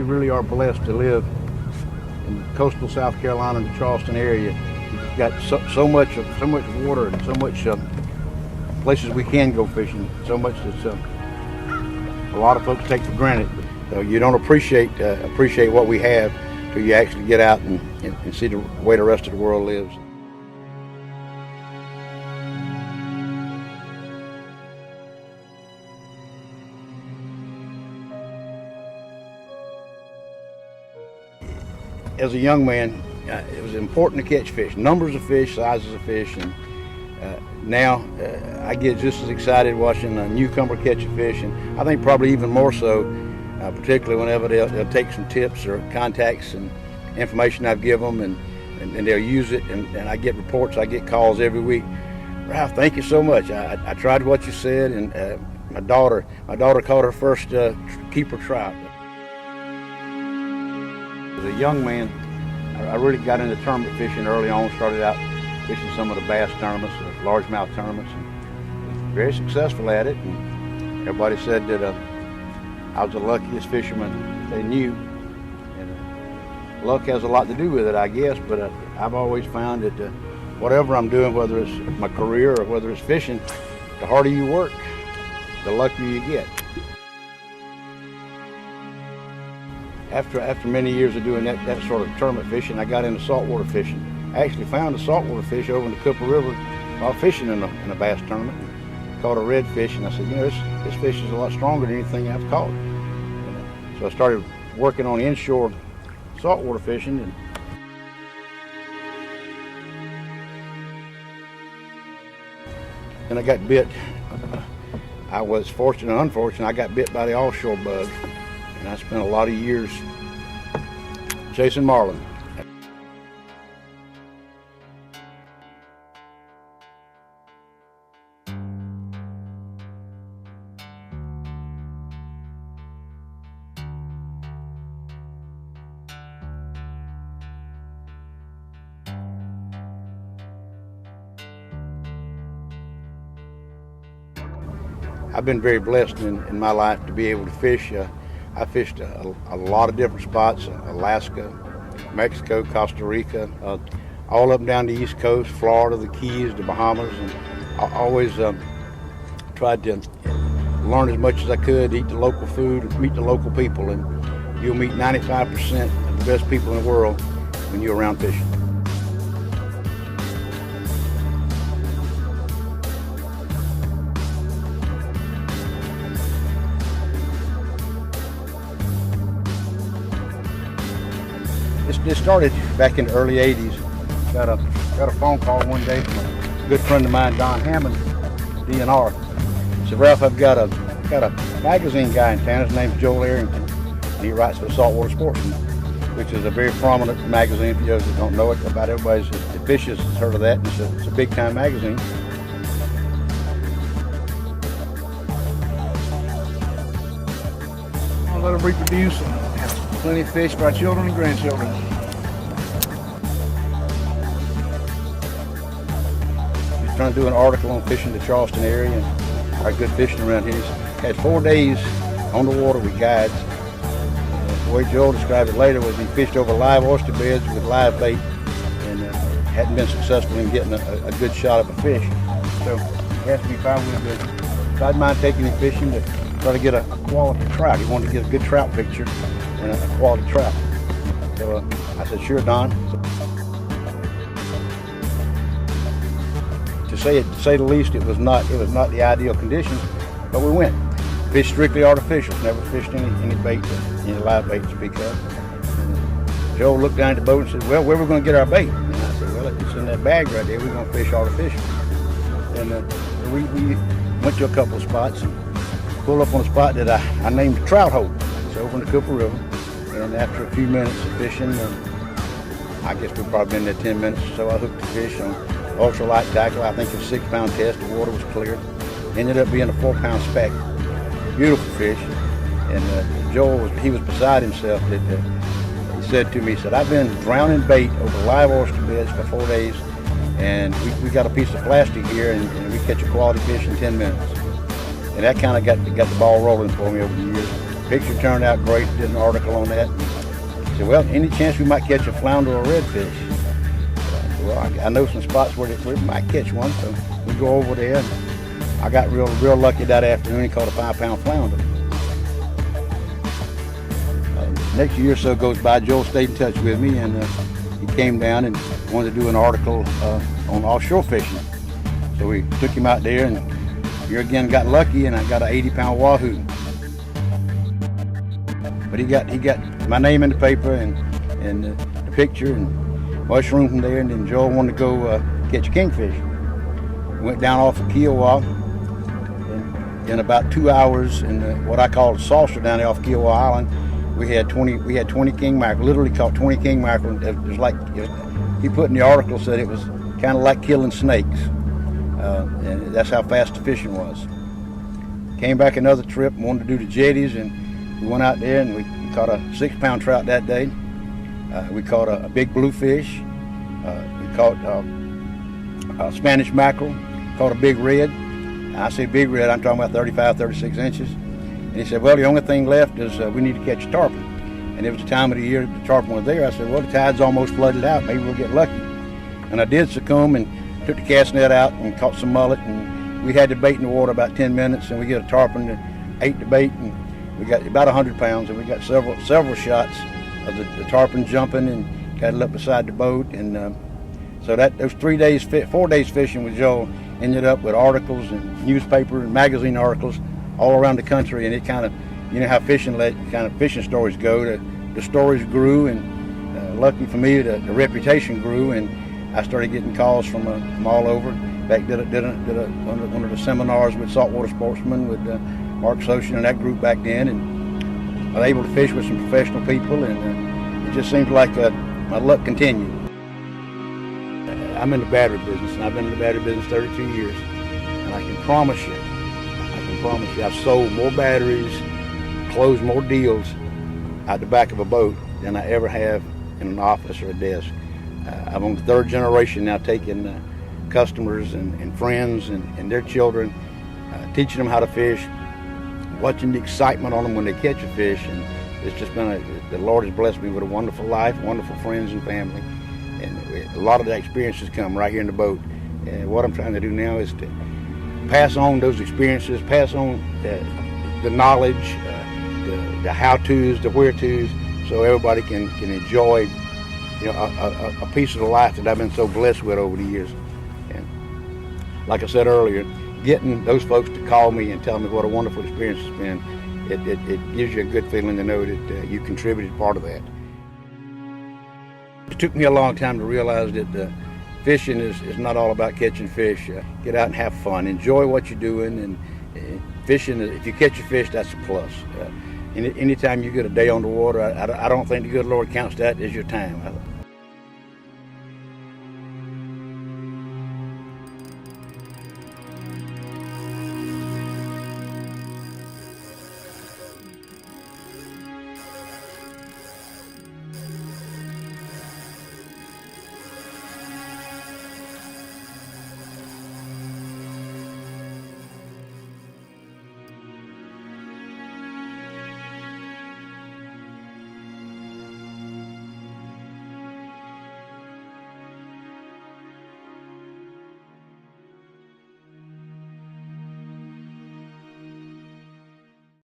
really are blessed to live in coastal South Carolina and the Charleston area. We've got so much water and so much places we can go fishing. So much that a lot of folks take for granted. So you don't appreciate what we have till you actually get out and see the way the rest of the world lives. As a young man, it was important to catch fish, numbers of fish, sizes of fish, and now I get just as excited watching a newcomer catch a fish, and I think probably even more so, particularly whenever they'll take some tips or contacts and information I've given them, and they'll use it, and I get reports, I get calls every week. Ralph, thank you so much. I tried what you said, and my daughter caught her first keeper trout. As a young man, I really got into tournament fishing early on, started out fishing some of the bass tournaments, the largemouth tournaments, and very successful at it. And everybody said that I was the luckiest fisherman they knew. And luck has a lot to do with it, I guess, but I've always found that whatever I'm doing, whether it's my career or whether it's fishing, the harder you work, the luckier you get. After many years of doing that sort of tournament fishing, I got into saltwater fishing. I actually found a saltwater fish over in the Cooper River while fishing in a bass tournament. Caught a redfish, and I said, you know, this fish is a lot stronger than anything I've caught. So I started working on inshore saltwater fishing. And I got bit. I was fortunate and unfortunate. I got bit by the offshore bug. And I spent a lot of years chasing marlin. I've been very blessed in my life to be able to fish. I fished a lot of different spots, Alaska, Mexico, Costa Rica, all up and down the East Coast, Florida, the Keys, the Bahamas, and I always tried to learn as much as I could, eat the local food, meet the local people, and you'll meet 95% of the best people in the world when you're around fishing. It started back in the early 80s. Got a phone call one day from a good friend of mine, Don Hammond, DNR. He said, Ralph, I've got a magazine guy in town. His name's Joel Arrington. And he writes for Saltwater Sportsman, which is a very prominent magazine. For those that don't know it, about everybody's the fishers has heard of that. It's a big time magazine. I'll let them reproduce and have plenty of fish for our children and grandchildren. Trying to do an article on fishing the Charleston area and our good fishing around here. Had 4 days on the water with guides. The way Joel described it later was he fished over live oyster beds with live bait and hadn't been successful in getting a good shot of a fish. So he has to be found with good. So I'd mind taking him fishing to try to get a quality trout. He wanted to get a good trout picture and a quality trout. So I said, sure, Don. To say the least, it was not the ideal conditions, but we went. Fished strictly artificial, never fished any bait, any live bait to speak of. Joe looked down at the boat and said, well, where are we going to get our bait? And I said, well, it's in that bag right there. We're going to fish artificial. And we went to a couple of spots and pulled up on a spot that I named the Trout Hole. It's over in the Cooper River. And after a few minutes of fishing, I guess we've probably been there 10 minutes or so, I hooked the fish on ultralight tackle. I think it was a 6-pound test. The water was clear. Ended up being a 4-pound speck. Beautiful fish. And Joel was beside himself. He said to me, he said, I've been drowning bait over live oyster beds for 4 days, and we got a piece of plastic here, and we catch a quality fish in 10 minutes. And that kind of got the ball rolling for me over the years. Picture turned out great. Did an article on that. I said, well, any chance we might catch a flounder or a redfish? Well, I know some spots where we might catch one, so we go over there. And I got real lucky that afternoon. He caught a 5-pound flounder. Next year or so goes by, Joel stayed in touch with me, and he came down and wanted to do an article on offshore fishing. So we took him out there, and here again got lucky, and I got an 80-pound wahoo. But he got my name in the paper and the picture and mushroom from there, and then Joel wanted to go catch a kingfish. We went down off of Kiowa, and in about 2 hours in what I call a saucer down there off Kiowa Island, we had 20 king mackerel. Literally caught 20 king mackerel. It was like, he put in the article, said it was kind of like killing snakes, and that's how fast the fishing was. Came back another trip, wanted to do the jetties, and we went out there and we caught a 6-pound trout that day. We caught a big bluefish. We caught Spanish mackerel. Caught a big red. I say big red, I'm talking about 35, 36 inches. And he said, well, the only thing left is we need to catch a tarpon. And it was the time of the year the tarpon was there. I said, well, the tide's almost flooded out. Maybe we'll get lucky. And I did succumb and took the cast net out and caught some mullet. And we had the bait in the water about 10 minutes, and we get a tarpon that ate the bait. And we got about 100 pounds, and we got several shots of the tarpon jumping and got it up beside the boat. And so those 4 days fishing with Joel ended up with articles and newspaper and magazine articles all around the country, and it kind of, you know how fishing stories go. The stories grew, and lucky for me, the reputation grew, and I started getting calls from all over. In fact, did one of the seminars with saltwater sportsmen with Mark Soshin and that group back then, and I was able to fish with some professional people, and it just seems like my luck continued. I'm in the battery business, and I've been in the battery business 32 years, and I can promise you, I've sold more batteries, closed more deals out the back of a boat than I ever have in an office or a desk. I'm on the 3rd generation now, taking customers and friends and their children, teaching them how to fish, watching the excitement on them when they catch a fish, and it's just been the Lord has blessed me with a wonderful life, wonderful friends and family, and a lot of the experiences come right here in the boat. And what I'm trying to do now is to pass on those experiences, pass on the knowledge, the how-tos, the where-tos, so everybody can enjoy, you know, a piece of the life that I've been so blessed with over the years. And like I said earlier, getting those folks to call me and tell me what a wonderful experience it's been, it gives you a good feeling to know that you contributed part of that. It took me a long time to realize that fishing is not all about catching fish. Get out and have fun. Enjoy what you're doing. And fishing, if you catch a fish, that's a plus. Anytime you get a day on the water, I don't think the good Lord counts that as your time.